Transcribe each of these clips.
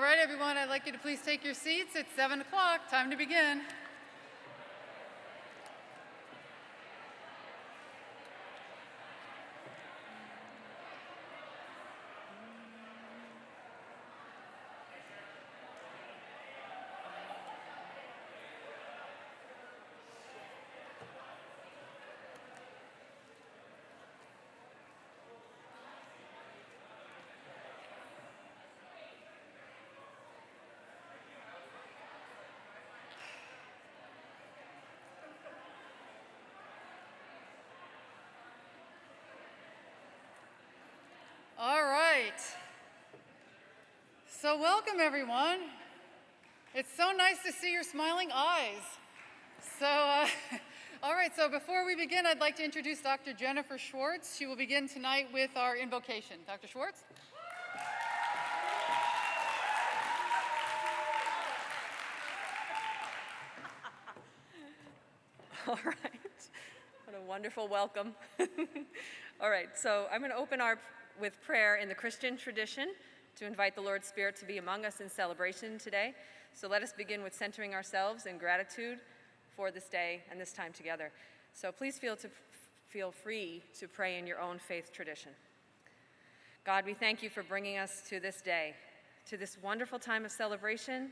All right, everyone, I'd like you to please take your seats. It's 7 o'clock, time to begin. All right. So welcome, everyone. It's so nice to see your smiling eyes. So, all right, so before we begin, I'd like to introduce Dr. Jennifer Schwartz. She will begin tonight with our invocation. Dr. Schwartz? All right. What a wonderful welcome. All right, so I'm going to open with prayer in the Christian tradition to invite the Lord's Spirit to be among us in celebration today. So let us begin with centering ourselves in gratitude for this day and this time together. So please feel free to pray in your own faith tradition. God, we thank you for bringing us to this day, to this wonderful time of celebration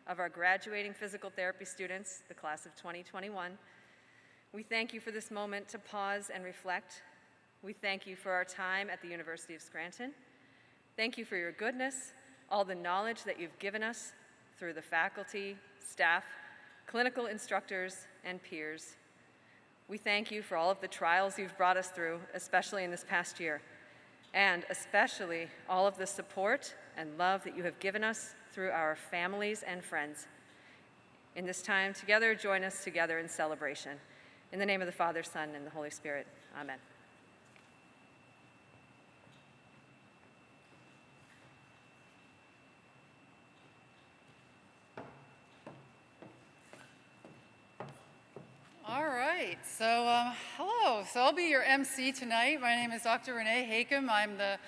of our graduating physical therapy students, the class of 2021. We thank you for this moment to pause and reflect. We thank you for our time at the University of Scranton. Thank you for your goodness, all the knowledge that you've given us through the faculty, staff, clinical instructors, and peers. We thank you for all of the trials you've brought us through, especially in this past year, and especially all of the support and love that you have given us through our families and friends. In this time together, join us together in celebration. In the name of the Father, Son, and the Holy Spirit, amen. All right, so hello. So I'll be your MC tonight. My name is Dr. Renee Hakem. I'm the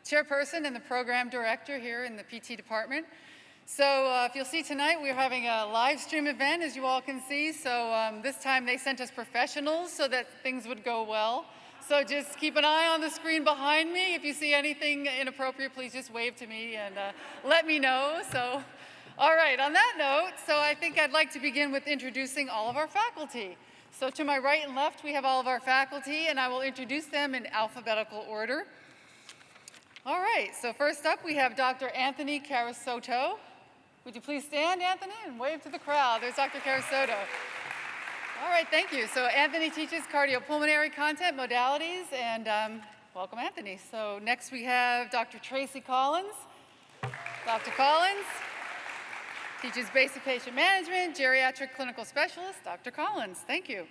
chairperson and the program director here in the PT department. So if you'll see tonight, we're having a live stream event, as you all can see. So this time they sent us professionals so that things would go well. So just keep an eye on the screen behind me. If you see anything inappropriate, please just wave to me and let me know. So, all right, on that note, so I think I'd like to begin with introducing all of our faculty. So to my right and left, we have all of our faculty, and I will introduce them in alphabetical order. All right, so first up, we have Dr. Anthony Carasoto. Would you please stand, Anthony, and wave to the crowd? There's Dr. Carasoto. All right, thank you. So Anthony teaches cardiopulmonary content modalities, and welcome, Anthony. So next we have Dr. Tracy Collins. Dr. Collins teaches basic patient management, geriatric clinical specialist. Dr. Collins, thank you.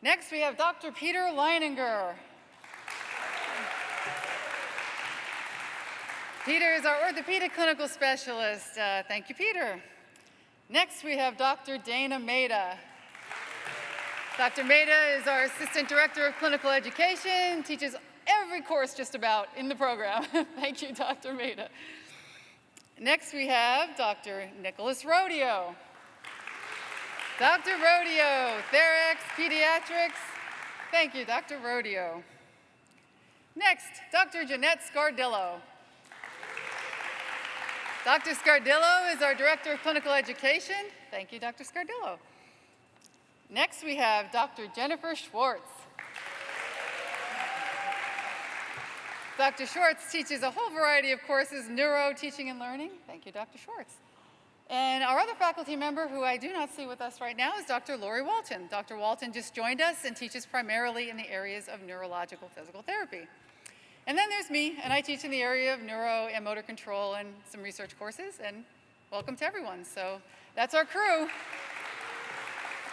Next we have Dr. Peter Leininger. Peter is our orthopedic clinical specialist. Thank you, Peter. Next, we have Dr. Dana Maida. Dr. Maida is our assistant director of clinical education, teaches every course just about in the program. Thank you, Dr. Maida. Next, we have Dr. Nicholas Rodeo. Dr. Rodeo, Therex, Pediatrics. Thank you, Dr. Rodeo. Next, Dr. Jeanette Scardillo. Dr. Scardillo is our Director of Clinical Education. Thank you, Dr. Scardillo. Next, we have Dr. Jennifer Schwartz. Dr. Schwartz teaches a whole variety of courses, neuro, teaching, and learning. Thank you, Dr. Schwartz. And our other faculty member, who I do not see with us right now, is Dr. Lori Walton. Dr. Walton just joined us and teaches primarily in the areas of neurological physical therapy. And then there's me, and I teach in the area of neuro and motor control and some research courses, and welcome to everyone. So that's our crew.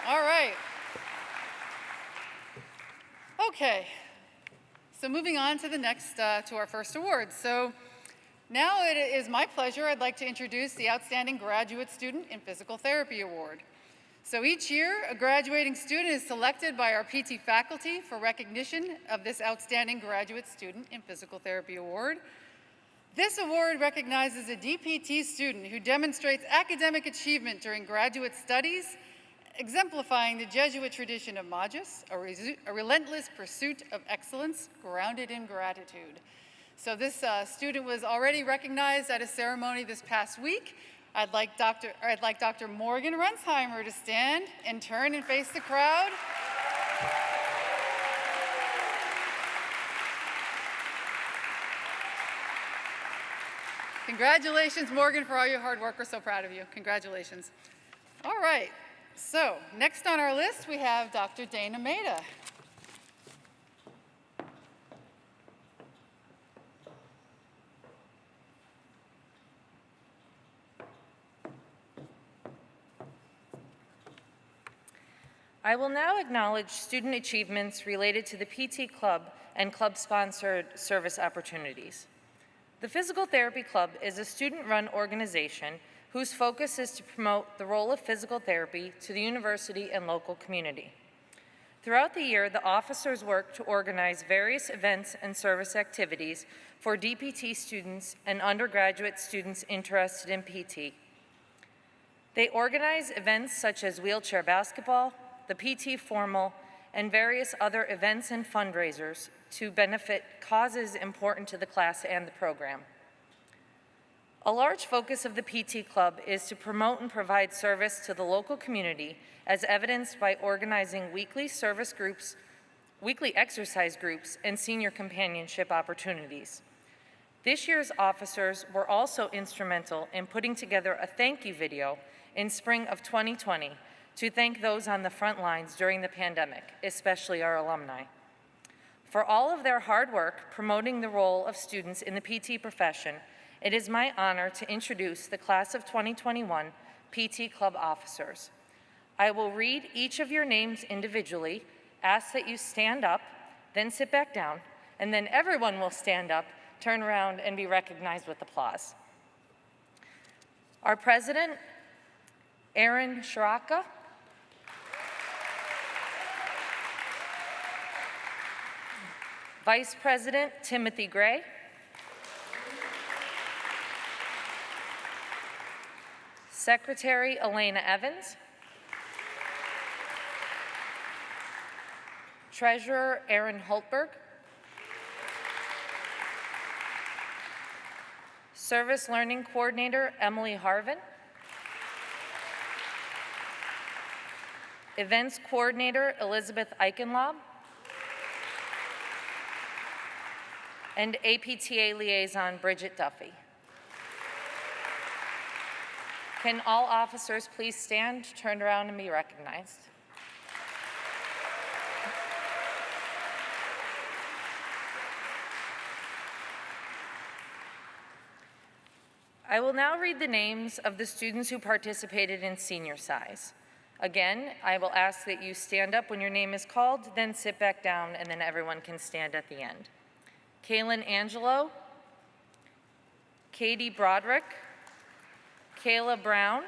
All right. Okay, so moving on to the next, to our first award. So now it is my pleasure, I'd like to introduce the Outstanding Graduate Student in Physical Therapy Award. So each year, a graduating student is selected by our PT faculty for recognition of this Outstanding Graduate Student in Physical Therapy Award. This award recognizes a DPT student who demonstrates academic achievement during graduate studies, exemplifying the Jesuit tradition of magis, a relentless pursuit of excellence grounded in gratitude. So this student was already recognized at a ceremony this past week. I'd like Dr. Morgan Rensheimer to stand and turn and face the crowd. Congratulations, Morgan, for all your hard work. We're so proud of you. Congratulations. All right, so next on our list, we have Dr. Dana Maida. I will now acknowledge student achievements related to the PT Club and club-sponsored service opportunities. The Physical Therapy Club is a student-run organization whose focus is to promote the role of physical therapy to the university and local community. Throughout the year, the officers work to organize various events and service activities for DPT students and undergraduate students interested in PT. They organize events such as wheelchair basketball, the PT Formal, and various other events and fundraisers to benefit causes important to the class and the program. A large focus of the PT Club is to promote and provide service to the local community, as evidenced by organizing weekly exercise groups, and senior companionship opportunities. This year's officers were also instrumental in putting together a thank you video in spring of 2020 to thank those on the front lines during the pandemic, especially our alumni. For all of their hard work promoting the role of students in the PT profession, it is my honor to introduce the class of 2021 PT Club officers. I will read each of your names individually, ask that you stand up, then sit back down, and then everyone will stand up, turn around, and be recognized with applause. Our president, Aaron Shiraka. Vice President Timothy Gray. Secretary Elena Evans. Treasurer Aaron Holtberg. Service Learning Coordinator Emily Harvin. Events Coordinator Elizabeth Eichenlaub. And APTA Liaison Bridget Duffy. Can all officers please stand, turn around, and be recognized? I will now read the names of the students who participated in senior size. Again, I will ask that you stand up when your name is called, then sit back down, and then everyone can stand at the end. Kaylin Angelo, Katie Broderick, Kayla Brown,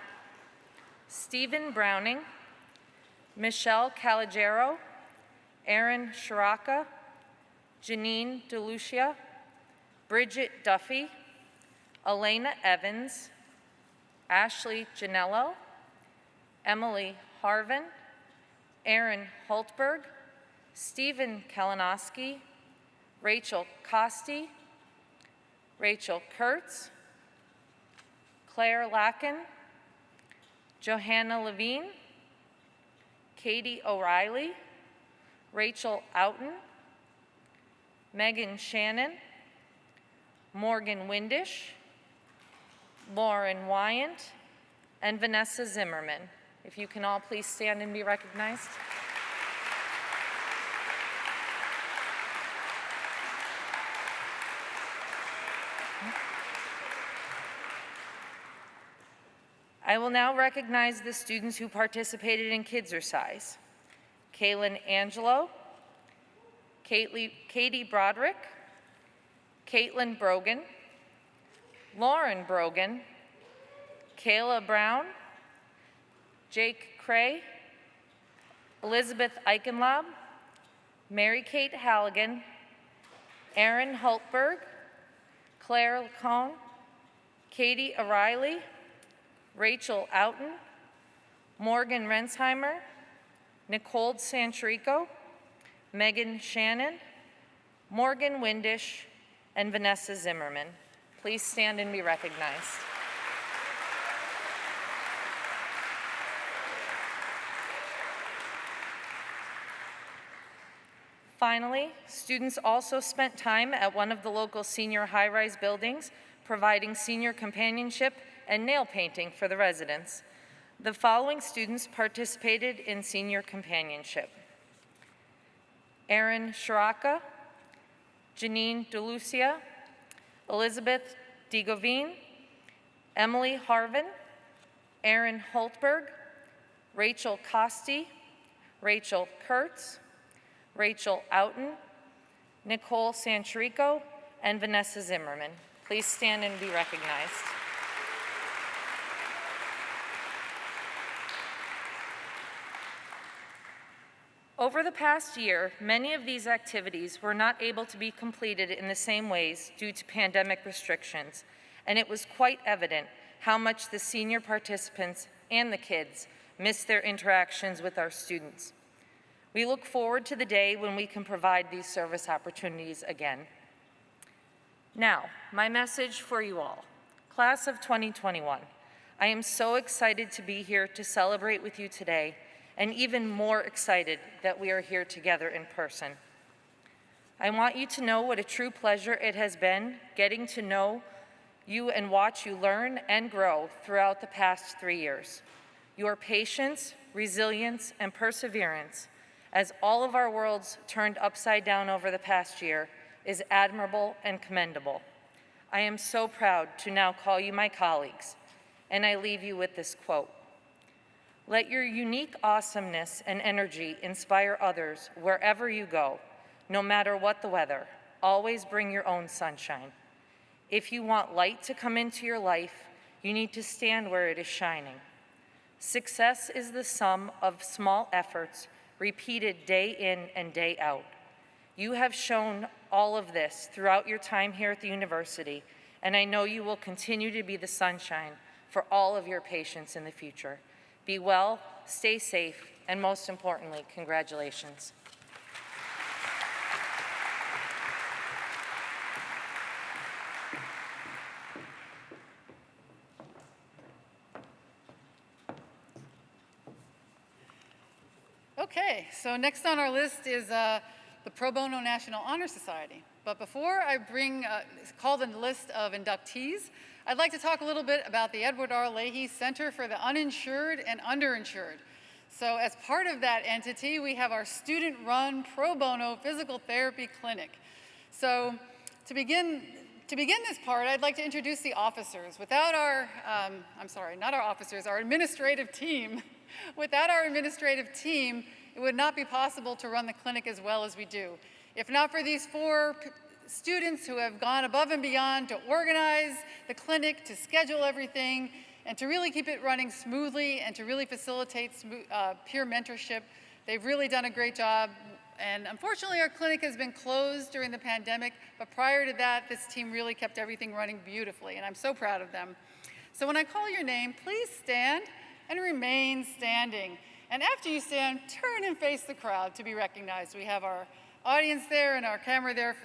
Stephen Browning, Michelle Calagero, Aaron Shiraka, Janine DeLucia, Bridget Duffy, Elena Evans, Ashley Janello, Emily Harvin, Aaron Holtberg, Stephen Kalinowski, Rachel Costi, Rachel Kurtz, Claire Lacken, Johanna Levine, Katie O'Reilly, Rachel Outen, Megan Shannon, Morgan Windish, Lauren Wyant, and Vanessa Zimmerman. If you can all please stand and be recognized. I will now recognize the students who participated in Kidsercise. Kaylin Angelo, Katie Broderick, Caitlin Brogan, Lauren Brogan, Kayla Brown, Jake Cray, Elizabeth Eichenlaub, Mary Kate Halligan, Aaron Hultberg, Claire Lacone, Katie O'Reilly, Rachel Outen, Morgan Rensheimer, Nicole Sancherico, Megan Shannon, Morgan Windish, and Vanessa Zimmerman. Please stand and be recognized. Finally, students also spent time at one of the local senior high-rise buildings, providing senior companionship and nail painting for the residents. The following students participated in senior companionship: Erin Shiraka, Janine DeLucia, Elizabeth DeGovine, Emily Harvin, Erin Holtberg, Rachel Costi, Rachel Kurtz, Rachel Outen, Nicole Sancherico, and Vanessa Zimmerman. Please stand and be recognized. Over the past year, many of these activities were not able to be completed in the same ways due to pandemic restrictions, and it was quite evident how much the senior participants and the kids missed their interactions with our students. We look forward to the day when we can provide these service opportunities again. Now, my message for you all. Class of 2021, I am so excited to be here to celebrate with you today, and even more excited that we are here together in person. I want you to know what a true pleasure it has been getting to know you and watch you learn and grow throughout the past 3 years. Your patience, resilience, and perseverance, as all of our worlds turned upside down over the past year, is admirable and commendable. I am so proud to now call you my colleagues, and I leave you with this quote: "Let your unique awesomeness and energy inspire others wherever you go, no matter what the weather. Always bring your own sunshine. If you want light to come into your life, you need to stand where it is shining. Success is the sum of small efforts repeated day in and day out. You have shown all of this throughout your time here at the university, and I know you will continue to be the sunshine for all of your patients in the future. Be well, stay safe, and most importantly, congratulations." Okay, so next on our list is the Pro Bono National Honor Society. But before I call the list of inductees, I'd like to talk a little bit about the Edward R. Leahy Center for the Uninsured and Underinsured. So as part of that entity, we have our student-run pro bono physical therapy clinic. So to begin this part, I'd like to introduce the officers. Without our, our administrative team. Without our administrative team, it would not be possible to run the clinic as well as we do. If not for these 4 students who have gone above and beyond to organize the clinic, to schedule everything, and to really keep it running smoothly and to really facilitate peer mentorship, they've really done a great job. And unfortunately, our clinic has been closed during the pandemic, but prior to that, this team really kept everything running beautifully, and I'm so proud of them. So when I call your name, please stand and remain standing. And after you stand, turn and face the crowd to be recognized. We have our audience there and our camera there.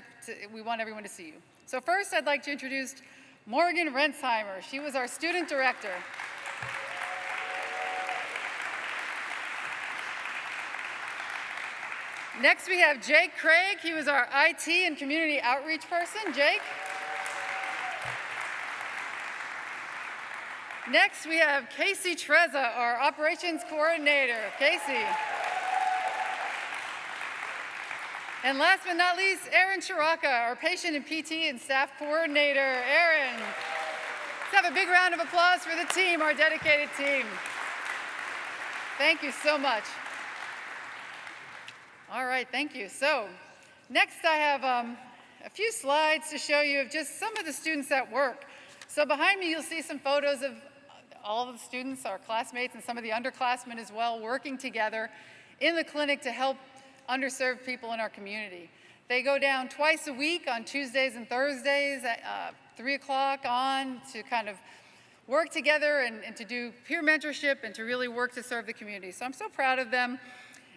We want everyone to see you. So first, I'd like to introduce Morgan Rensheimer. She was our student director. Next, we have Jake Craig. He was our IT and community outreach person. Jake. Next, we have Casey Trezza, our operations coordinator. Casey. And last but not least, Erin Shiraka, our patient and PT and staff coordinator. Erin. Let's have a big round of applause for the team, our dedicated team. Thank you so much. All right, thank you. So next I have a few slides to show you of just some of the students at work. So behind me, you'll see some photos of all of the students, our classmates, and some of the underclassmen as well, working together in the clinic to help underserved people in our community. They go down twice a week on Tuesdays and Thursdays 3 o'clock on to kind of work together and to do peer mentorship and to really work to serve the community. So I'm so proud of them.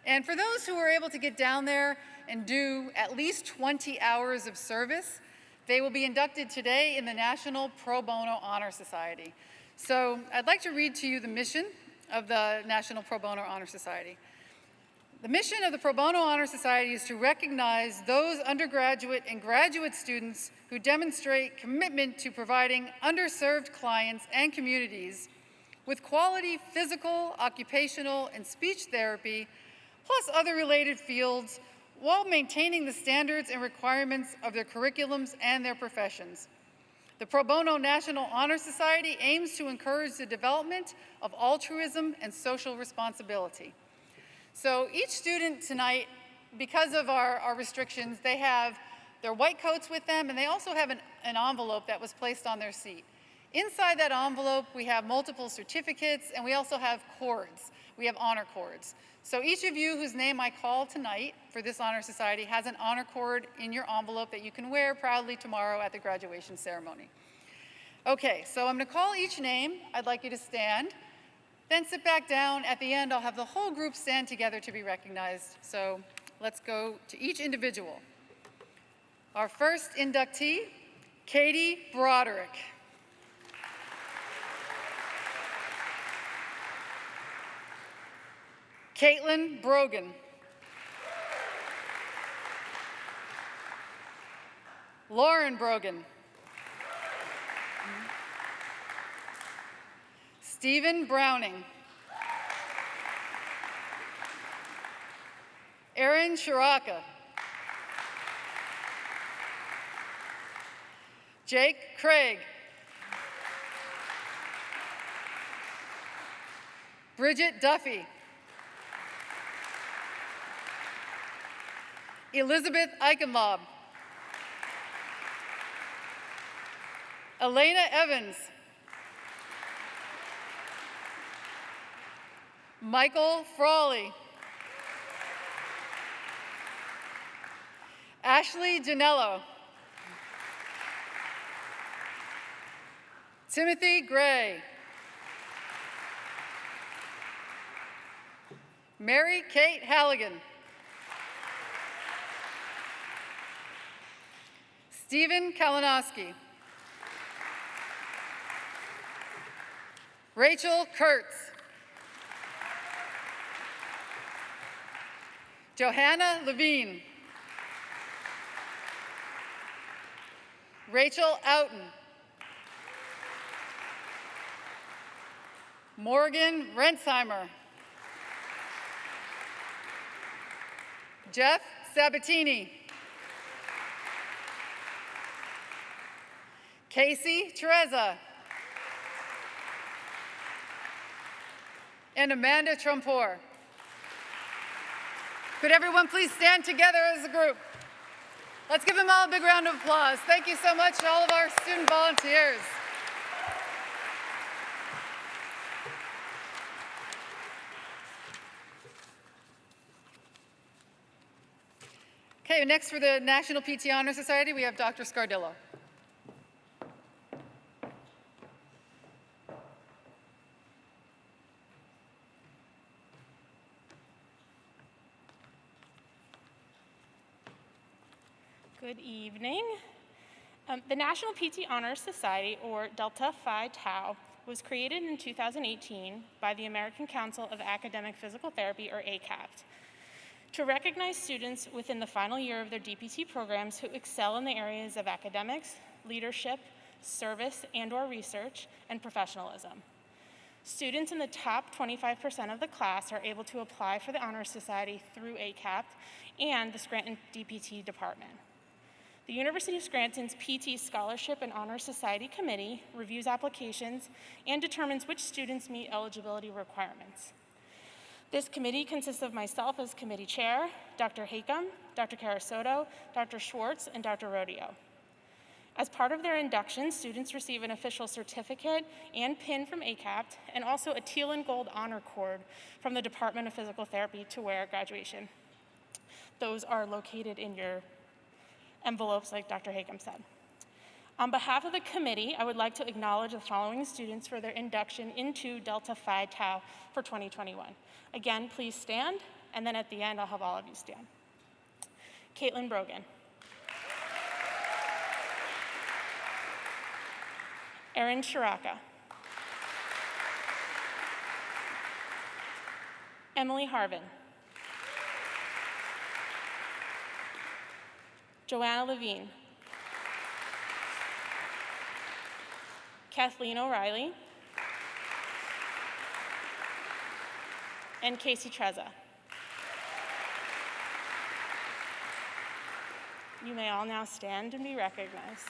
And for those who were able to get down there and do at least 20 hours of service, they will be inducted today in the National Pro Bono Honor Society. So I'd like to read to you the mission of the National Pro Bono Honor Society. The mission of the Pro Bono Honor Society is to recognize those undergraduate and graduate students who demonstrate commitment to providing underserved clients and communities with quality physical, occupational, and speech therapy, plus other related fields, while maintaining the standards and requirements of their curriculums and their professions. The Pro Bono National Honor Society aims to encourage the development of altruism and social responsibility. So each student tonight, because of our restrictions, they have their white coats with them, and they also have an envelope that was placed on their seat. Inside that envelope, we have multiple certificates, and we also have cords. We have honor cords. So each of you whose name I call tonight for this honor society has an honor cord in your envelope that you can wear proudly tomorrow at the graduation ceremony. Okay, so I'm going to call each name. I'd like you to stand. Then sit back down. At the end, I'll have the whole group stand together to be recognized. So let's go to each individual. Our first inductee, Katie Broderick. Caitlin Brogan. Lauren Brogan. Stephen Browning. Erin Shiraka. Jake Craig. Bridget Duffy. Elizabeth Eichenlob. Elena Evans. Michael Frawley. Ashley Janello. Timothy Gray. Mary Kate Halligan. Stephen Kalinowski. Rachel Kurtz. Johanna Levine. Rachel Outen. Morgan Rensheimer. Jeff Sabatini. Casey Teresa. And Amanda Trumpor. Could everyone please stand together as a group? Let's give them all a big round of applause. Thank you so much to all of our student volunteers. Okay, next for the National PT Honor Society, we have Dr. Scardillo. Good evening. The National PT Honor Society, or Delta Phi Tau, was created in 2018 by the American Council of Academic Physical Therapy, or ACAPT, to recognize students within the final year of their DPT programs who excel in the areas of academics, leadership, service and/or research, and professionalism. Students in the top 25% of the class are able to apply for the Honor Society through ACAPT and the Scranton DPT department. The University of Scranton's PT Scholarship and Honor Society Committee reviews applications and determines which students meet eligibility requirements. This committee consists of myself as committee chair, Dr. Hakem, Dr. Carasoto, Dr. Schwartz, and Dr. Rodeo. As part of their induction, students receive an official certificate and pin from ACAPT, and also a teal and gold honor cord from the Department of Physical Therapy to wear at graduation. Those are located in your envelopes, like Dr. Hakem said. On behalf of the committee, I would like to acknowledge the following students for their induction into Delta Phi Tau for 2021. Again, please stand, and then at the end, I'll have all of you stand. Caitlin Brogan. Erin Shiraka. Emily Harvin. Joanna Levine. Kathleen O'Reilly. And Casey Trezza. You may all now stand and be recognized.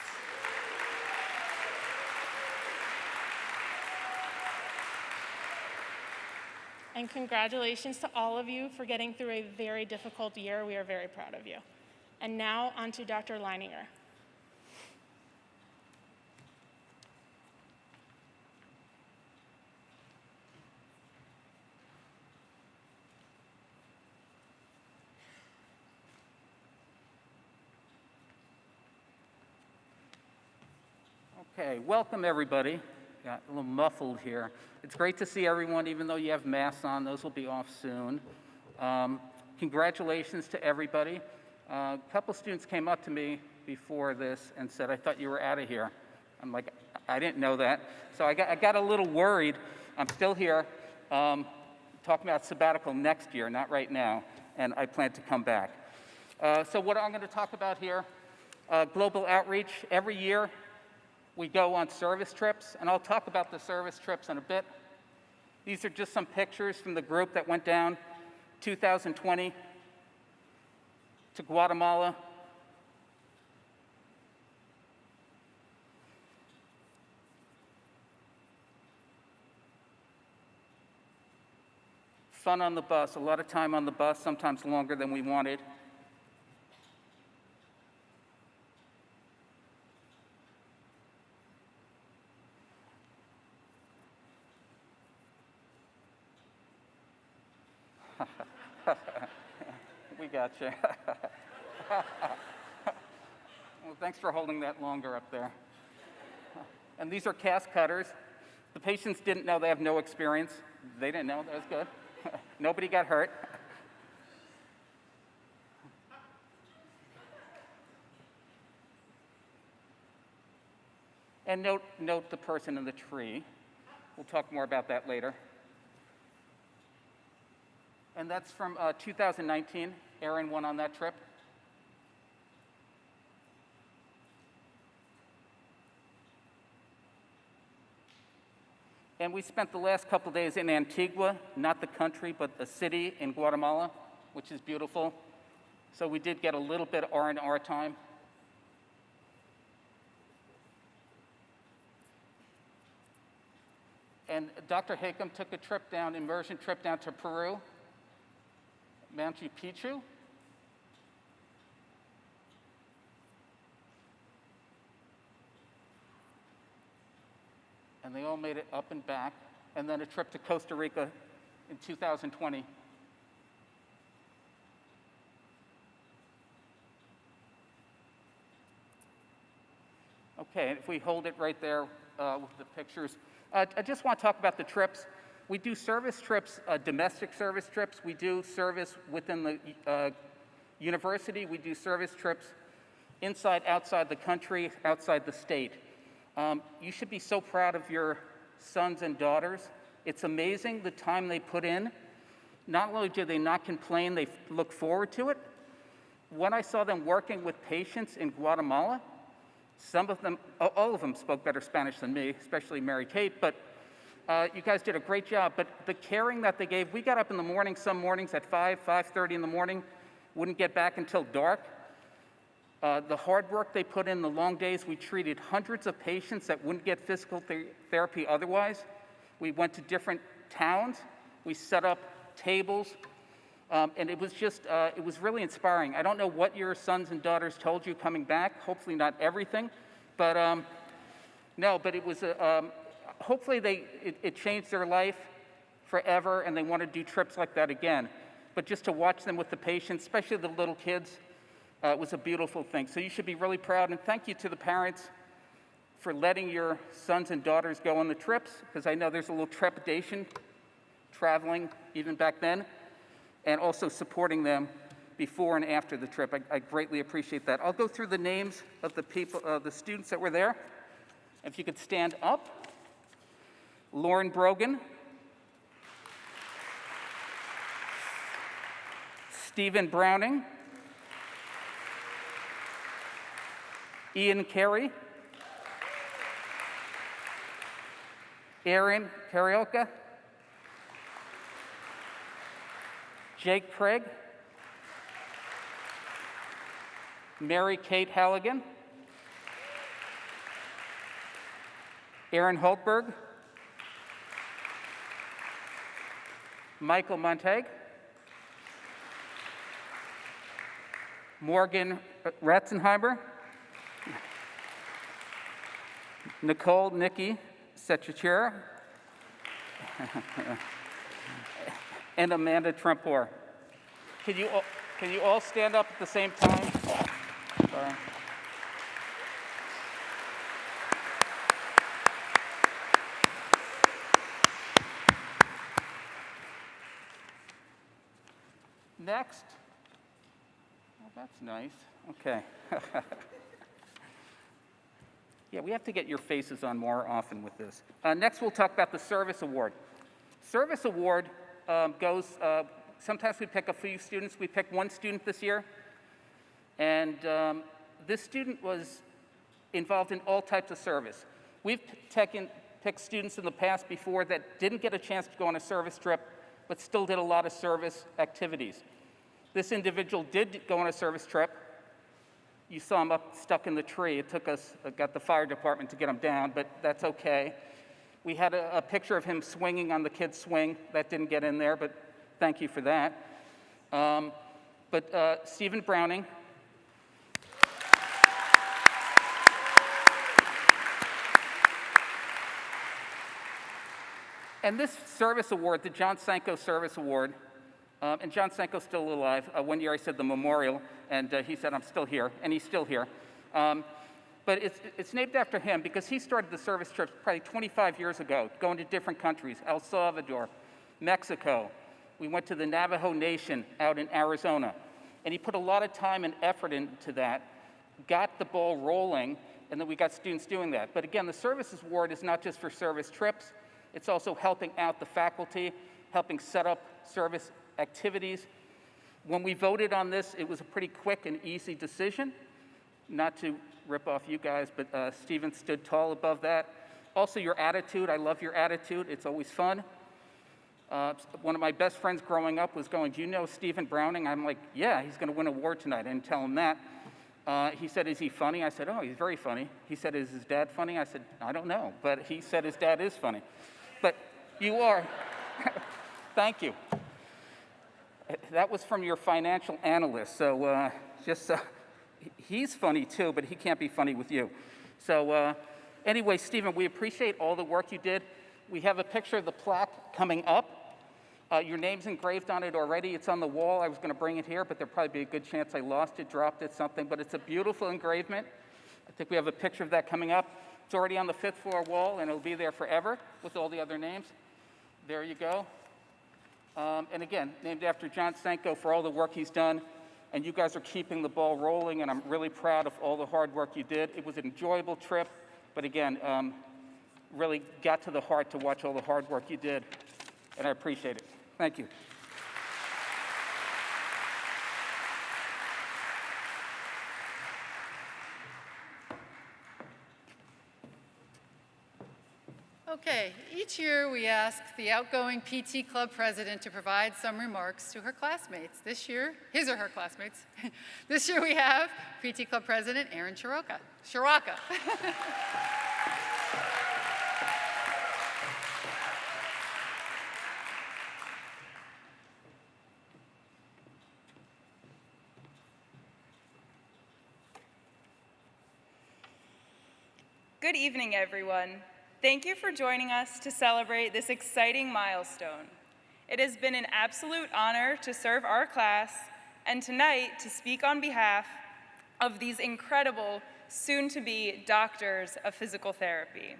And congratulations to all of you for getting through a very difficult year. We are very proud of you. And now on to Dr. Leininger. Okay, welcome everybody. Got a little muffled here. It's great to see everyone, even though you have masks on. Those will be off soon. Congratulations to everybody. A couple students came up to me before this and said, I thought you were out of here. I'm like, I didn't know that. So I got a little worried. I'm still here, talking about sabbatical next year, not right now, and I plan to come back. So what I'm going to talk about here, global outreach. Every year, we go on service trips, and I'll talk about the service trips in a bit. These are just some pictures from the group that went down 2020 to Guatemala. Fun on the bus, a lot of time on the bus, sometimes longer than we wanted. We got you. Well, thanks for holding that longer up there. And these are cast cutters. The patients didn't know, they have no experience. They didn't know, that was good. Nobody got hurt. And note the person in the tree. We'll talk more about that later. And that's from 2019. Erin went on that trip. And we spent the last couple days in Antigua, not the country, but a city in Guatemala, which is beautiful. So we did get a little bit of R&R time. And Dr. Hakam took a trip down, immersion trip down to Peru, Machu Picchu. And they all made it up and back. And then a trip to Costa Rica in 2020. Okay, if we hold it right there with the pictures. I just want to talk about the trips. We do service trips, domestic service trips. We do service within the university. We do service trips inside, outside the country, outside the state. You should be so proud of your sons and daughters. It's amazing the time they put in. Not only do they not complain, they look forward to it. When I saw them working with patients in Guatemala, some of them, all of them spoke better Spanish than me, especially Mary Kate, but you guys did a great job. But the caring that they gave, we got up in the morning, some mornings at 5:30 in the morning, wouldn't get back until dark. The hard work they put in, the long days, we treated hundreds of patients that wouldn't get physical therapy otherwise. We went to different towns. We set up tables. And it was just, it was really inspiring. I don't know what your sons and daughters told you coming back. Hopefully not everything. But no, but it was, hopefully it changed their life forever and they want to do trips like that again. But just to watch them with the patients, especially the little kids, was a beautiful thing. So you should be really proud. And thank you to the parents for letting your sons and daughters go on the trips, because I know there's a little trepidation traveling even back then, and also supporting them before and after the trip. I greatly appreciate that. I'll go through the names of the people, the students that were there. If you could stand up. Lauren Brogan, Stephen Browning, Ian Carey, Aaron Karaoke, Jake Craig, Mary Kate Halligan, Aaron Holtberg, Michael Montag, Morgan Ratzenheimer, Nicole Nikki Setchachera, and Amanda Trempor. Can you all stand up at the same time? Sorry. Next. Oh, that's nice. Okay. Yeah, we have to get your faces on more often with this. Next, we'll talk about the Service Award. Service Award goes, sometimes we pick a few students. We picked one student this year. And this student was involved in all types of service. We've picked students in the past before that didn't get a chance to go on a service trip, but still did a lot of service activities. This individual did go on a service trip. You saw him up stuck in the tree. It took us, got the fire department to get him down, but that's okay. We had a picture of him swinging on the kids' swing. That didn't get in there, but thank you for that. Stephen Browning. And this service award, the John Sanko Service Award, and John Sanko's still alive. One year I said the memorial, and he said, I'm still here, and he's still here. But it's named after him because he started the service trips probably 25 years ago, going to different countries, El Salvador, Mexico. We went to the Navajo Nation out in Arizona. And he put a lot of time and effort into that, got the ball rolling, and then we got students doing that. But again, the Services Award is not just for service trips. It's also helping out the faculty, helping set up service activities. When we voted on this, it was a pretty quick and easy decision. Not to rip off you guys, but Stephen stood tall above that. Also, your attitude. I love your attitude. It's always fun. One of my best friends growing up was going, do you know Stephen Browning? I'm like, yeah, he's going to win an award tonight. I didn't tell him that. He said, is he funny? I said, oh, he's very funny. He said, is his dad funny? I said, I don't know. But he said his dad is funny. But you are. Thank you. That was from your financial analyst. So he's funny too, but he can't be funny with you. So anyway, Stephen, we appreciate all the work you did. We have a picture of the plaque coming up. Your name's engraved on it already. It's on the wall. I was going to bring it here, but there'd probably be a good chance I lost it, dropped it, something. But it's a beautiful engravement. I think we have a picture of that coming up. It's already on the 5th floor wall, and it'll be there forever with all the other names. There you go. And again, named after John Sanko for all the work he's done. And you guys are keeping the ball rolling, and I'm really proud of all the hard work you did. It was an enjoyable trip, but again, really got to the heart to watch all the hard work you did, and I appreciate it. Thank you. Okay, each year we ask the outgoing PT Club president to provide some remarks to her classmates. This year, his or her classmates. This year we have PT Club president Aaron Shiraka. Good evening, everyone. Thank you for joining us to celebrate this exciting milestone. It has been an absolute honor to serve our class and tonight to speak on behalf of these incredible soon to be doctors of physical therapy.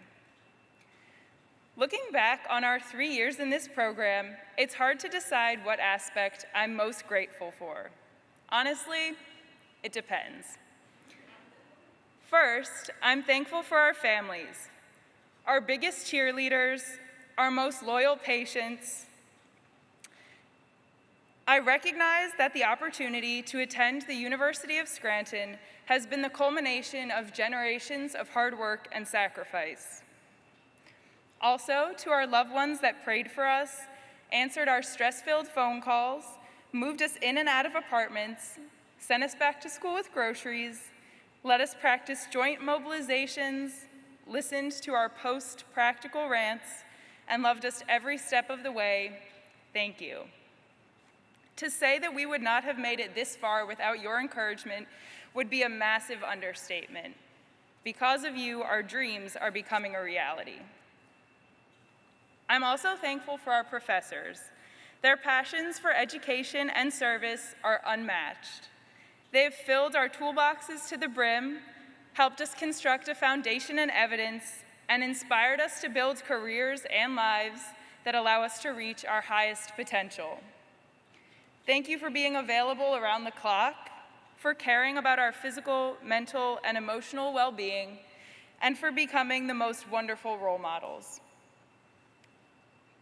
Looking back on our 3 years in this program, it's hard to decide what aspect I'm most grateful for. Honestly, it depends. First, I'm thankful for our families, our biggest cheerleaders, our most loyal patients. I recognize that the opportunity to attend the University of Scranton has been the culmination of generations of hard work and sacrifice. Also, to our loved ones that prayed for us, answered our stress-filled phone calls, moved us in and out of apartments, sent us back to school with groceries, let us practice joint mobilizations, listened to our post-practical rants, and loved us every step of the way, thank you. To say that we would not have made it this far without your encouragement would be a massive understatement. Because of you, our dreams are becoming a reality. I'm also thankful for our professors. Their passions for education and service are unmatched. They have filled our toolboxes to the brim, helped us construct a foundation in evidence, and inspired us to build careers and lives that allow us to reach our highest potential. Thank you for being available around the clock, for caring about our physical, mental, and emotional well-being, and for becoming the most wonderful role models.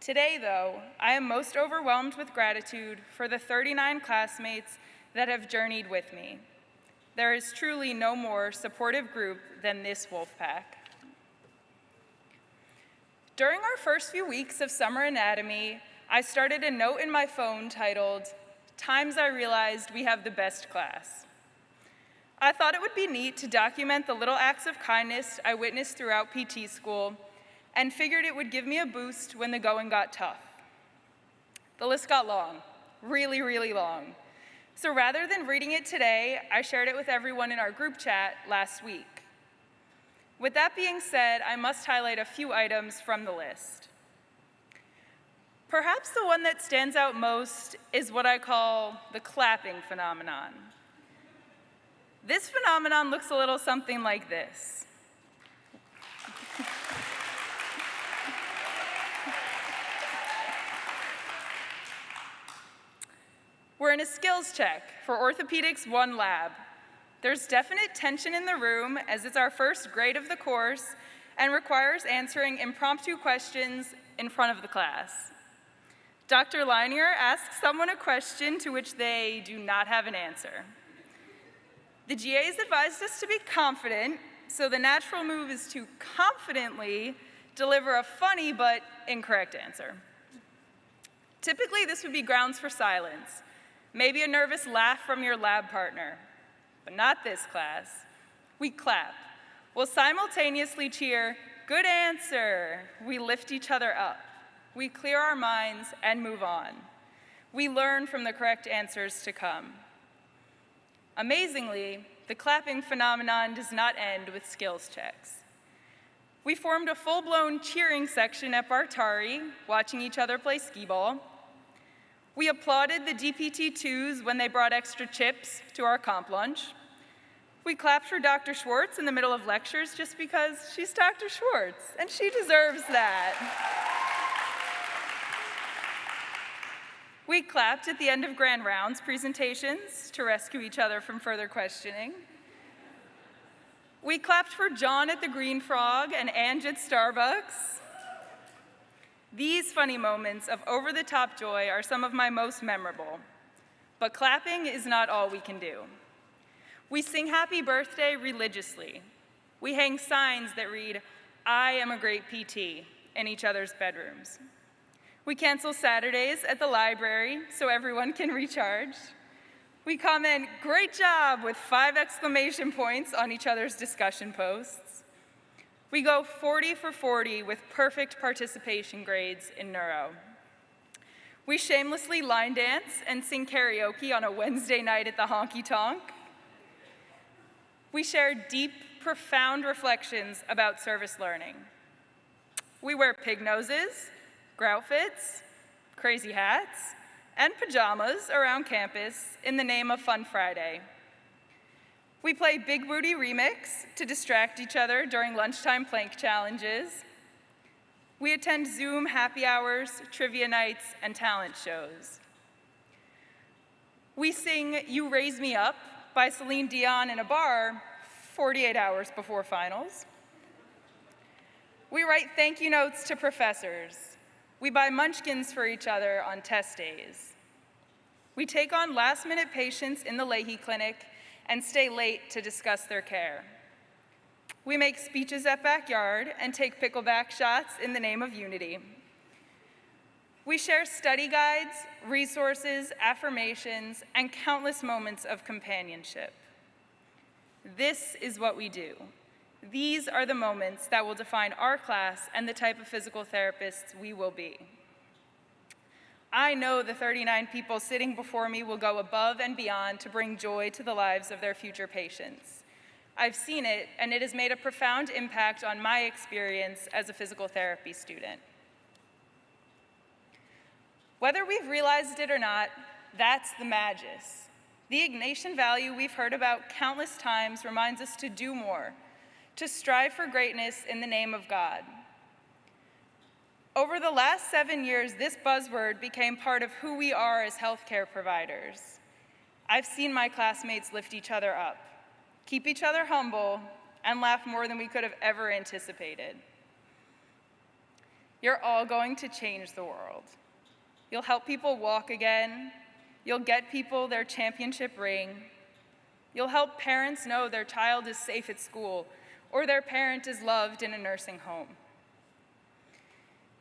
Today, though, I am most overwhelmed with gratitude for the 39 classmates that have journeyed with me. There is truly no more supportive group than this Wolfpack. During our first few weeks of summer anatomy, I started a note in my phone titled, "Times I Realized We Have the Best Class." I thought it would be neat to document the little acts of kindness I witnessed throughout PT school, and figured it would give me a boost when the going got tough. The list got long, really, really long. So rather than reading it today, I shared it with everyone in our group chat last week. With that being said, I must highlight a few items from the list. Perhaps the one that stands out most is what I call the clapping phenomenon. This phenomenon looks a little something like this. We're in a skills check for Orthopedics 1 lab. There's definite tension in the room as it's our first grade of the course and requires answering impromptu questions in front of the class. Dr. Linier asks someone a question to which they do not have an answer. The GAs advised us to be confident, so the natural move is to confidently deliver a funny but incorrect answer. Typically, this would be grounds for silence, maybe a nervous laugh from your lab partner, but not this class. We clap. We'll simultaneously cheer, "Good answer." We lift each other up. We clear our minds and move on. We learn from the correct answers to come. Amazingly, the clapping phenomenon does not end with skills checks. We formed a full-blown cheering section at Bartari, watching each other play skee-ball. We applauded the DPT2s when they brought extra chips to our comp lunch. We clapped for Dr. Schwartz in the middle of lectures just because she's Dr. Schwartz, and she deserves that. We clapped at the end of Grand Rounds presentations to rescue each other from further questioning. We clapped for John at the Green Frog and Ange at Starbucks. These funny moments of over-the-top joy are some of my most memorable. But clapping is not all we can do. We sing happy birthday religiously. We hang signs that read, "I am a great PT," in each other's bedrooms. We cancel Saturdays at the library so everyone can recharge. We comment, "Great job," with 5 exclamation points on each other's discussion posts. We go 40 for 40 with perfect participation grades in neuro. We shamelessly line dance and sing karaoke on a Wednesday night at the honky tonk. We share deep, profound reflections about service learning. We wear pig noses, grout fits, crazy hats, and pajamas around campus in the name of Fun Friday. We play Big Booty Remix to distract each other during lunchtime plank challenges. We attend Zoom happy hours, trivia nights, and talent shows. We sing You Raise Me Up by Celine Dion in a bar 48 hours before finals. We write thank you notes to professors. We buy munchkins for each other on test days. We take on last-minute patients in the Leahy Clinic and stay late to discuss their care. We make speeches at backyard and take pickleback shots in the name of unity. We share study guides, resources, affirmations, and countless moments of companionship. This is what we do. These are the moments that will define our class and the type of physical therapists we will be. I know the 39 people sitting before me will go above and beyond to bring joy to the lives of their future patients. I've seen it, and it has made a profound impact on my experience as a physical therapy student. Whether we've realized it or not, that's the Magis. The Ignatian value we've heard about countless times reminds us to do more, to strive for greatness in the name of God. Over the last 7 years, this buzzword became part of who we are as healthcare providers. I've seen my classmates lift each other up, keep each other humble, and laugh more than we could have ever anticipated. You're all going to change the world. You'll help people walk again. You'll get people their championship ring. You'll help parents know their child is safe at school or their parent is loved in a nursing home.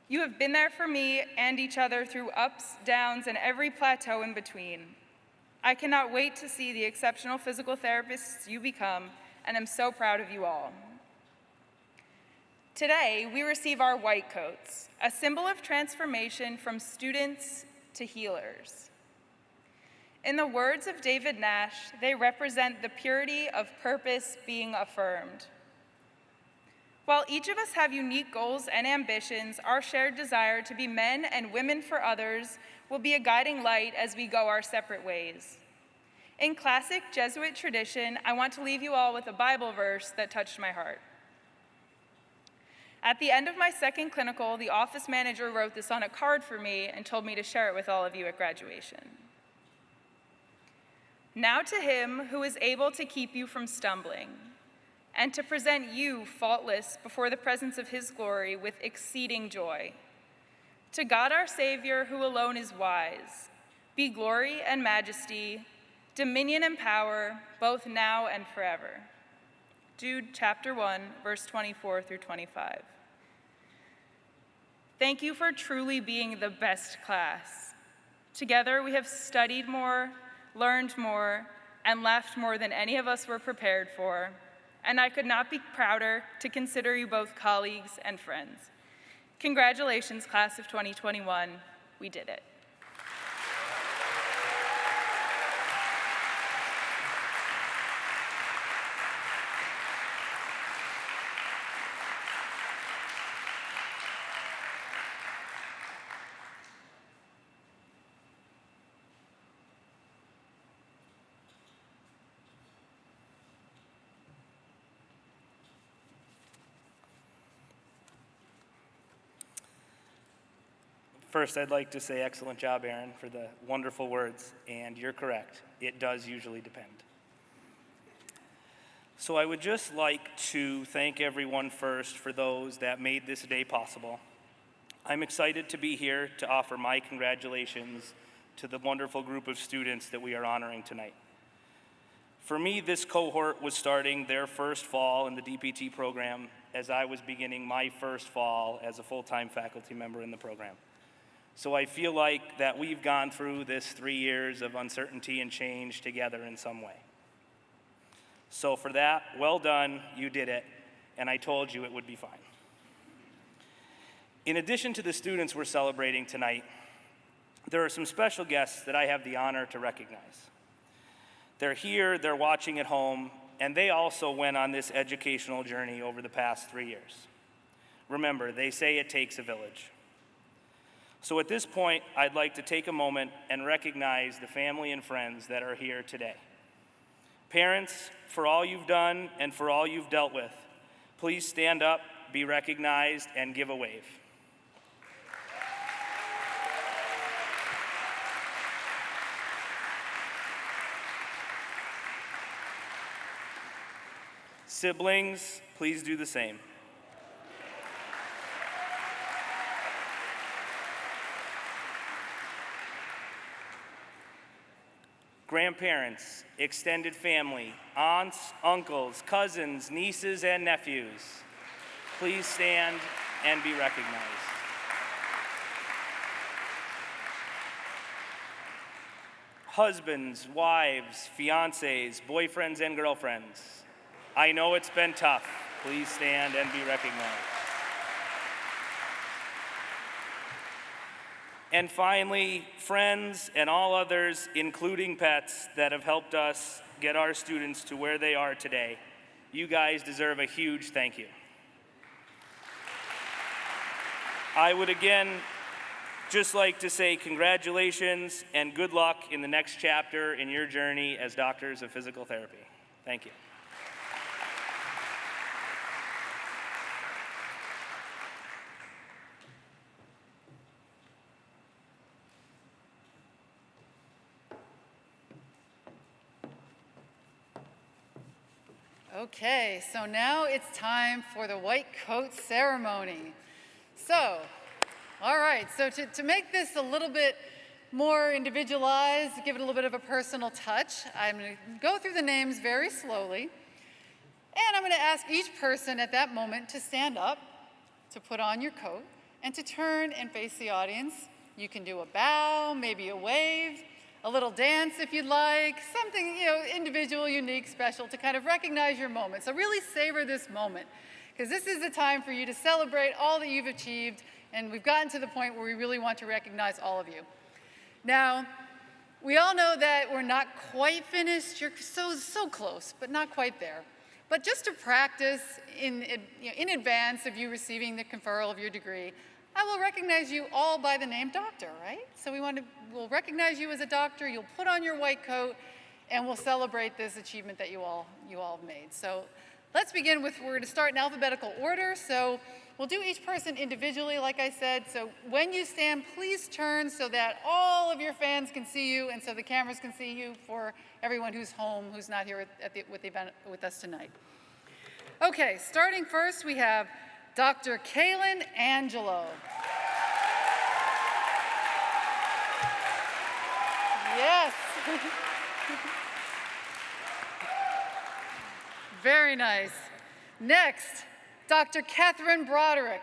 You have been there for me and each other through ups, downs, and every plateau in between. I cannot wait to see the exceptional physical therapists you become, and I'm so proud of you all. Today, we receive our white coats, a symbol of transformation from students to healers. In the words of David Nash, they represent the purity of purpose being affirmed. While each of us have unique goals and ambitions, our shared desire to be men and women for others will be a guiding light as we go our separate ways. In classic Jesuit tradition, I want to leave you all with a Bible verse that touched my heart. At the end of my second clinical, the office manager wrote this on a card for me and told me to share it with all of you at graduation. Now to him who is able to keep you from stumbling, and to present you faultless before the presence of his glory with exceeding joy. To God our Savior, who alone is wise, be glory and majesty, dominion and power, both now and forever. Jude chapter 1, verse 24 through 25. Thank you for truly being the best class. Together we have studied more, learned more, and laughed more than any of us were prepared for. And I could not be prouder to consider you both colleagues and friends. Congratulations, class of 2021. We did it. First, I'd like to say excellent job, Aaron, for the wonderful words, and you're correct. It does usually depend. So I would just like to thank everyone first for those that made this day possible. I'm excited to be here to offer my congratulations to the wonderful group of students that we are honoring tonight. For me, this cohort was starting their first fall in the DPT program as I was beginning my first fall as a full-time faculty member in the program. So I feel like that we've gone through this 3 years of uncertainty and change together in some way. So for that, well done, you did it, and I told you it would be fine. In addition to the students we're celebrating tonight, there are some special guests that I have the honor to recognize. They're here, they're watching at home, and they also went on this educational journey over the past 3 years. Remember, they say it takes a village. So at this point, I'd like to take a moment and recognize the family and friends that are here today. Parents, for all you've done and for all you've dealt with, please stand up, be recognized, and give a wave. Siblings, please do the same. Grandparents, extended family, aunts, uncles, cousins, nieces, and nephews, please stand and be recognized. Husbands, wives, fiancés, boyfriends, and girlfriends, I know it's been tough. Please stand and be recognized. And finally, friends and all others, including pets, that have helped us get our students to where they are today. You guys deserve a huge thank you. I would again just like to say congratulations and good luck in the next chapter in your journey as doctors of physical therapy. Thank you. Okay, so now it's time for the white coat ceremony. So, all right, so to make this a little bit more individualized, give it a little bit of a personal touch, I'm going to go through the names very slowly, and I'm going to ask each person at that moment to stand up, to put on your coat, and to turn and face the audience. You can do a bow, maybe a wave, a little dance if you'd like, something, individual, unique, special to kind of recognize your moment. So really savor this moment, because this is the time for you to celebrate all that you've achieved, and we've gotten to the point where we really want to recognize all of you. Now, we all know that we're not quite finished. You're so close, but not quite there. But just to practice in advance of you receiving the conferral of your degree, I will recognize you all by the name doctor, right? So we'll recognize you as a doctor, you'll put on your white coat, and we'll celebrate this achievement that you all made. So let's begin with, we're gonna start in alphabetical order. So we'll do each person individually, like I said. So when you stand, please turn so that all of your fans can see you and so the cameras can see you for everyone who's home, who's not here with the event with us tonight. Okay, starting first, we have Dr. Kaylin Angelo. Yes. Very nice. Next, Dr. Catherine Broderick.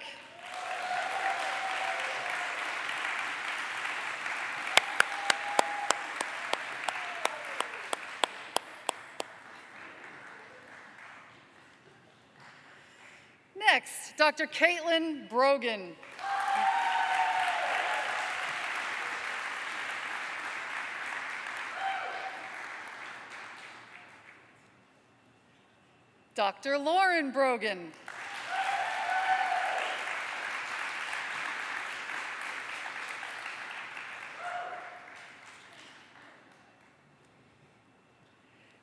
Next, Dr. Caitlin Brogan. Dr. Lauren Brogan.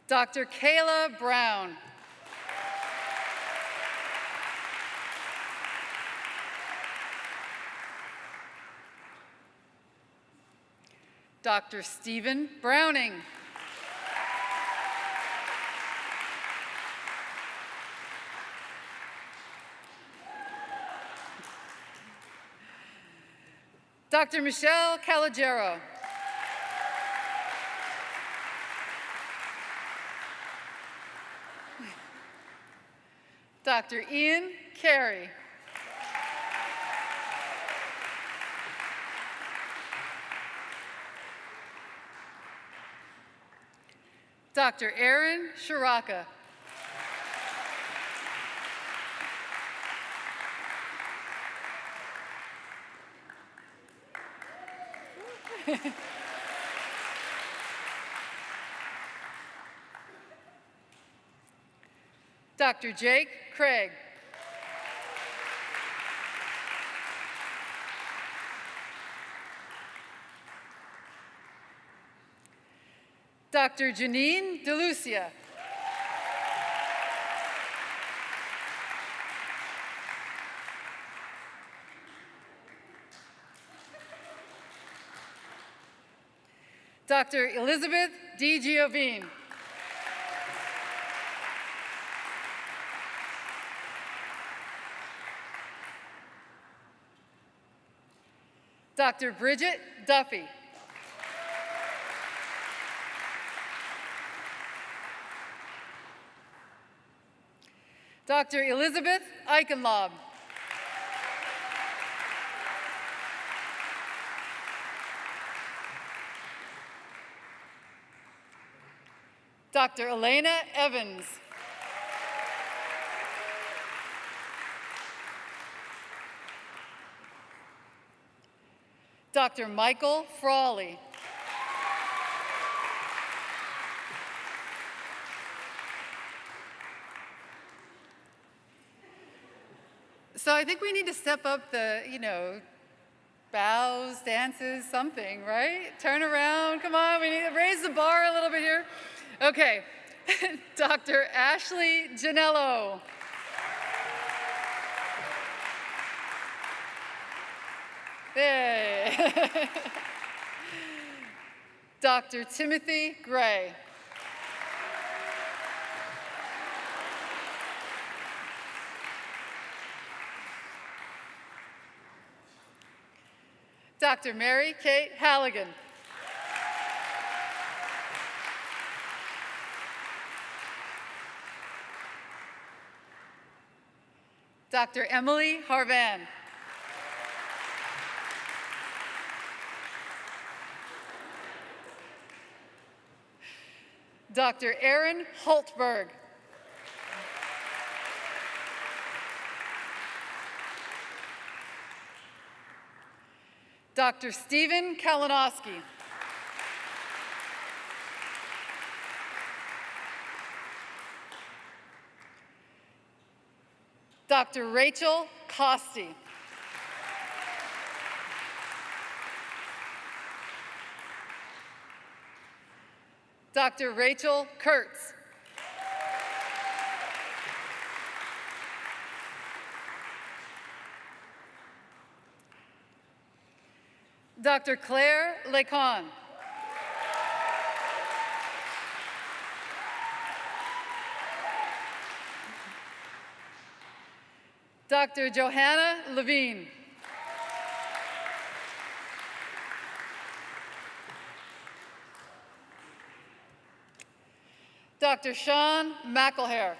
Dr. Kayla Brown. Dr. Stephen Browning. Dr. Michelle Calogero. Dr. Ian Carey. Dr. Aaron Shiraka. Dr. Jake Craig. Dr. Janine DeLucia. Dr. Elizabeth D. Giovine. Dr. Bridget Duffy. Dr. Elizabeth Eichenlaub. Dr. Elena Evans. Dr. Michael Frawley. So I think we need to step up the, bows, dances, something, right? Turn around, come on, we need to raise the bar a little bit here. Okay, Dr. Ashley Janello. Hey. Dr. Timothy Gray. Dr. Mary Kate Halligan. Dr. Emily Harvan. Dr. Aaron Holtberg. Dr. Stephen Kalinowski. Dr. Rachel Costi. Dr. Rachel Kurtz. Dr. Claire Lecon. Dr. Johanna Levine. Dr. Sean McElhair.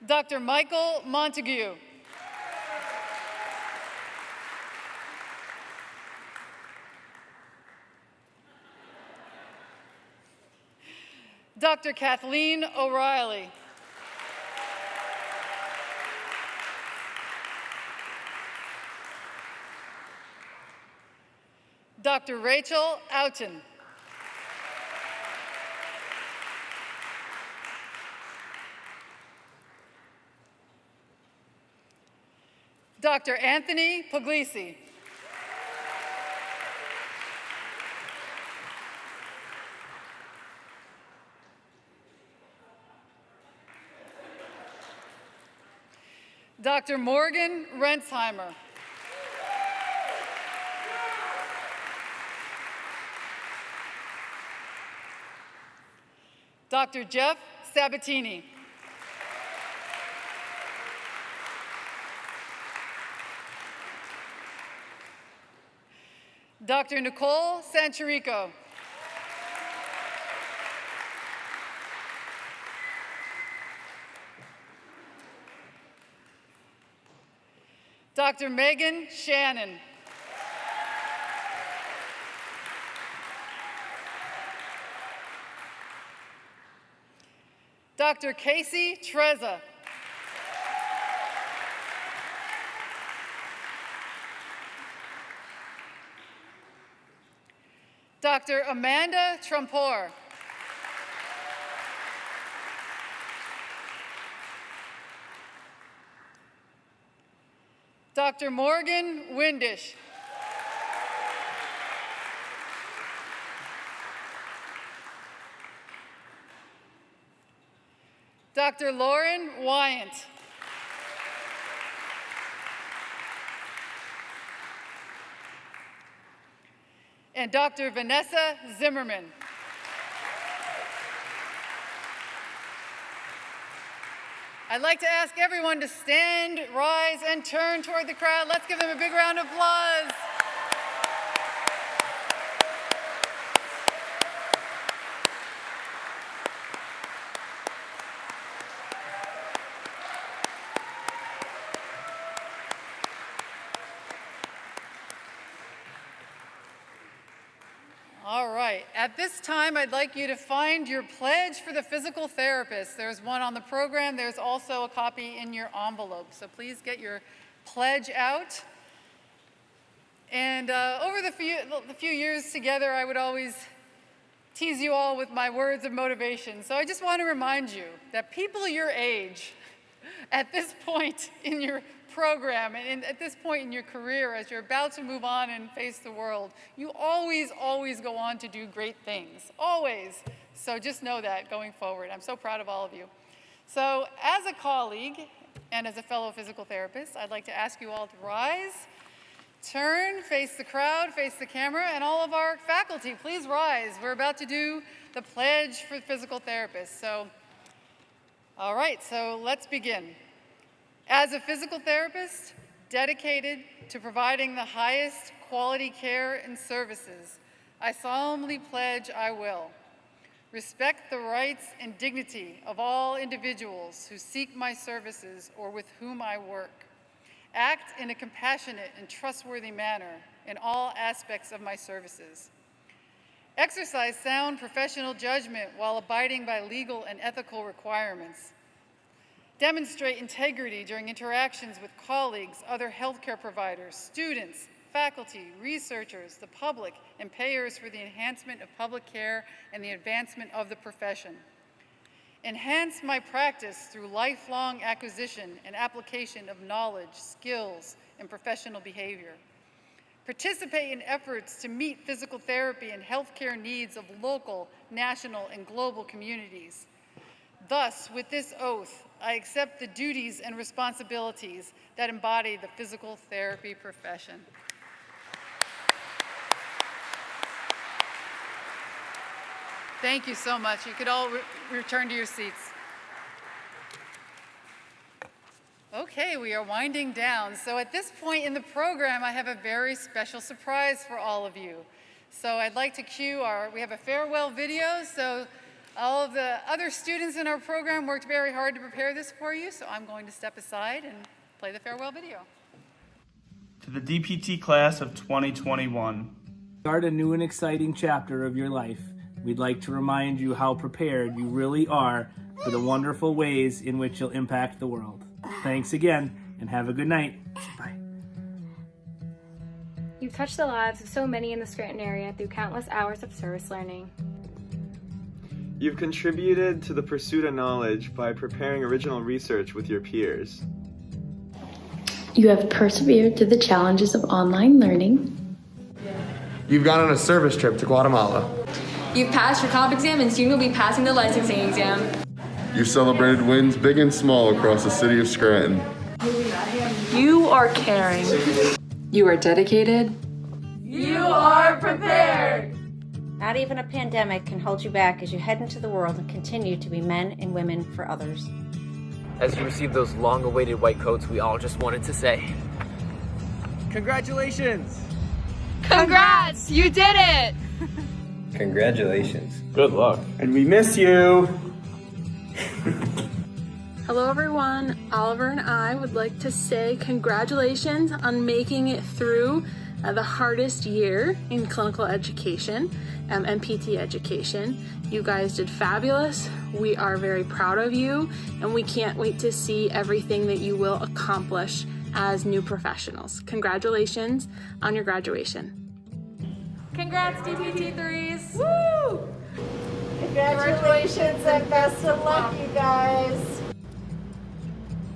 Dr. Michael Montague. Dr. Kathleen O'Reilly. Dr. Rachel Outen. Dr. Anthony Puglisi. Dr. Morgan Rensheimer. Dr. Jeff Sabatini. Dr. Nicole Sancherico. Dr. Megan Shannon. Dr. Casey Treza. Dr. Amanda Trumpor. Dr. Morgan Windish. Dr. Lauren Wyant. And Dr. Vanessa Zimmerman. I'd like to ask everyone to stand, rise, and turn toward the crowd. Let's give them a big round of applause. All right, at this time, I'd like you to find your pledge for the physical therapist. There's one on the program. There's also a copy in your envelope. So please get your pledge out. And over the few years together, I would always tease you all with my words of motivation. So I just want to remind you that people your age, at this point in your program and at this point in your career, as you're about to move on and face the world, you always go on to do great things, always. So just know that going forward. I'm so proud of all of you. So as a colleague and as a fellow physical therapist, I'd like to ask you all to rise, turn, face the crowd, face the camera, and all of our faculty, please rise. We're about to do the pledge for physical therapists. So, all right, so let's begin. As a physical therapist dedicated to providing the highest quality care and services, I solemnly pledge I will respect the rights and dignity of all individuals who seek my services or with whom I work, act in a compassionate and trustworthy manner in all aspects of my services, exercise sound professional judgment while abiding by legal and ethical requirements, demonstrate integrity during interactions with colleagues, other healthcare providers, students, faculty, researchers, the public, and payers for the enhancement of public care and the advancement of the profession. Enhance my practice through lifelong acquisition and application of knowledge, skills, and professional behavior. Participate in efforts to meet physical therapy and healthcare needs of local, national, and global communities. Thus, with this oath, I accept the duties and responsibilities that embody the physical therapy profession. Thank you so much. You could all return to your seats. Okay, we are winding down. So at this point in the program, I have a very special surprise for all of you. So I'd like to cue we have a farewell video. So all of the other students in our program worked very hard to prepare this for you, so I'm going to step aside and play the farewell video. To the DPT class of 2021. Start a new and exciting chapter of your life. We'd like to remind you how prepared you really are for the wonderful ways in which you'll impact the world. Thanks again, and have a good night. Bye. You've touched the lives of so many in the Scranton area through countless hours of service learning. You've contributed to the pursuit of knowledge by preparing original research with your peers. You have persevered through the challenges of online learning. You've gone on a service trip to Guatemala. You've passed your comp exam and soon you'll be passing the licensing exam. You've celebrated wins big and small across the city of Scranton. You are caring. You are dedicated. You are prepared. Not even a pandemic can hold you back as you head into the world and continue to be men and women for others. As you receive those long-awaited white coats, we all just wanted to say, congratulations! Congrats! You did it! Congratulations. Good luck. And we miss you! Hello everyone, Oliver and I would like to say congratulations on making it through the hardest year in clinical education and PT education. You guys did fabulous. We are very proud of you, and we can't wait to see everything that you will accomplish as new professionals. Congratulations on your graduation. Congrats, DPT3s! Woo! Congratulations and best of luck, you guys.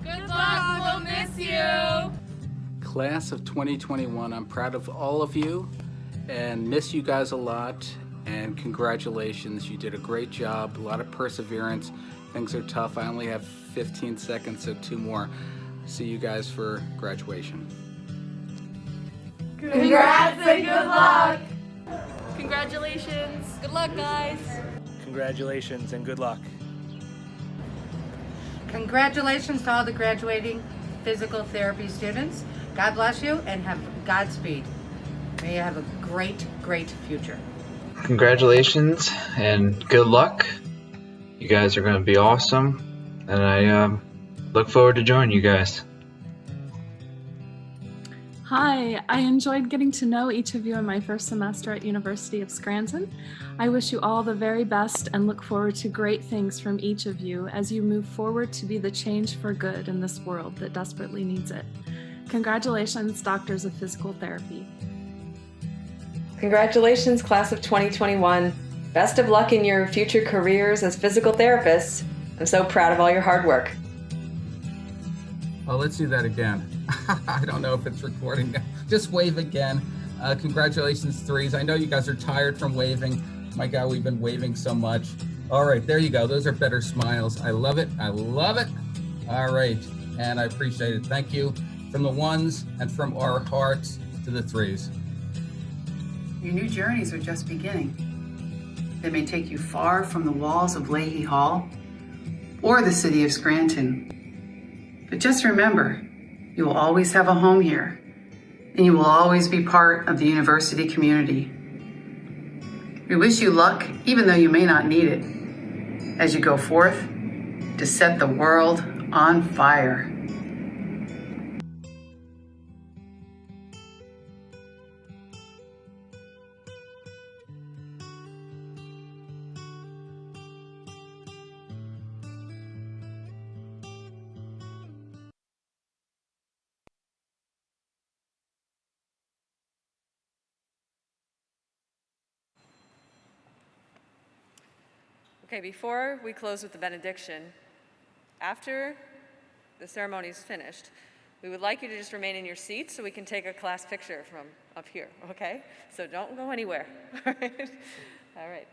Good luck, we'll miss you. Class of 2021, I'm proud of all of you and miss you guys a lot, and congratulations. You did a great job, a lot of perseverance, Things are tough. I only have 15 seconds, so 2 more. See you guys for graduation. Congrats and good luck! Congratulations. Good luck, guys. Congratulations and good luck. Congratulations to all the graduating physical therapy students. God bless you and have Godspeed. May you have a great, great future. Congratulations and good luck. You guys are going to be awesome, and I look forward to joining you guys. Hi, I enjoyed getting to know each of you in my first semester at University of Scranton. I wish you all the very best and look forward to great things from each of you as you move forward to be the change for good in this world that desperately needs it. Congratulations, Doctors of Physical Therapy. Congratulations, class of 2021. Best of luck in your future careers as physical therapists. I'm so proud of all your hard work. Oh, let's do that again. I don't know if it's recording now. Just wave again. Congratulations, threes. I know you guys are tired from waving. My God, we've been waving so much. All right, there you go. Those are better smiles. I love it. I love it. All right, and I appreciate it. Thank you from the ones and from our hearts to the threes. Your new journeys are just beginning. They may take you far from the walls of Leahy Hall or the city of Scranton. But just remember, you will always have a home here, and you will always be part of the university community. We wish you luck, even though you may not need it, as you go forth to set the world on fire. Okay, before we close with the benediction, after the ceremony is finished, we would like you to just remain in your seats so we can take a class picture from up here, okay? So don't go anywhere, all right? All right.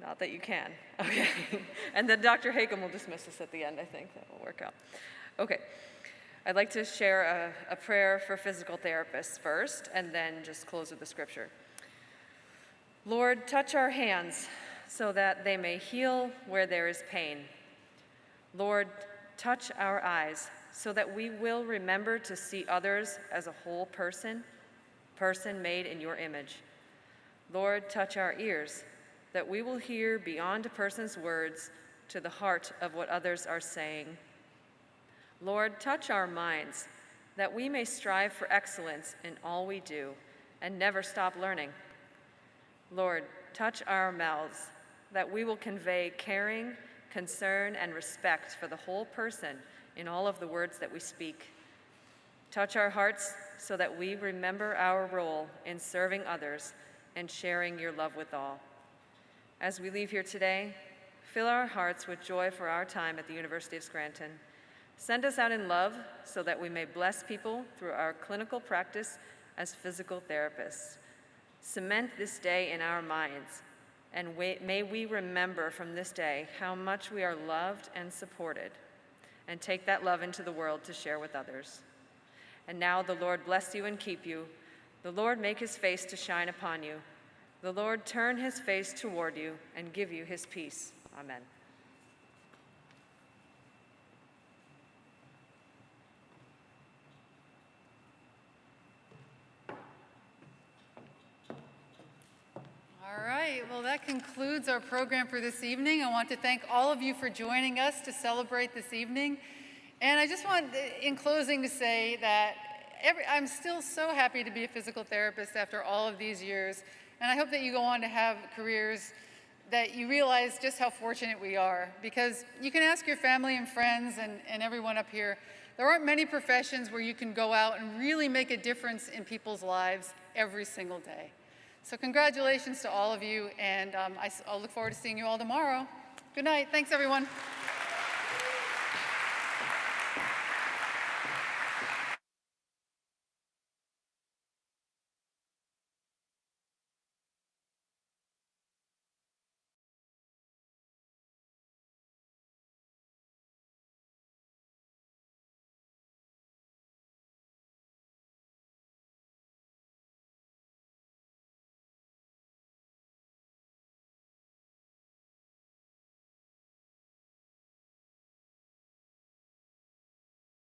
Not that you can, okay? And then Dr. Hakem will dismiss us at the end, I think. That will work out. Okay. I'd like to share a prayer for physical therapists first, and then just close with the scripture. Lord, touch our hands so that they may heal where there is pain. Lord, touch our eyes so that we will remember to see others as a whole person made in your image. Lord, touch our ears that we will hear beyond a person's words to the heart of what others are saying. Lord, touch our minds that we may strive for excellence in all we do and never stop learning. Lord, touch our mouths that we will convey caring, concern, and respect for the whole person in all of the words that we speak. Touch our hearts so that we remember our role in serving others and sharing your love with all. As we leave here today, fill our hearts with joy for our time at the University of Scranton. Send us out in love so that we may bless people through our clinical practice as physical therapists. Cement this day in our minds, and may we remember from this day how much we are loved and supported, and take that love into the world to share with others. And now the Lord bless you and keep you. The Lord make his face to shine upon you. The Lord turn his face toward you and give you his peace. Amen. All right, well, that concludes our program for this evening. I want to thank all of you for joining us to celebrate this evening. And I just want, in closing, to say that I'm still so happy to be a physical therapist after all of these years. And I hope that you go on to have careers that you realize just how fortunate we are. Because you can ask your family and friends and everyone up here, there aren't many professions where you can go out and really make a difference in people's lives every single day. So congratulations to all of you, and I'll look forward to seeing you all tomorrow. Good night. Thanks, everyone.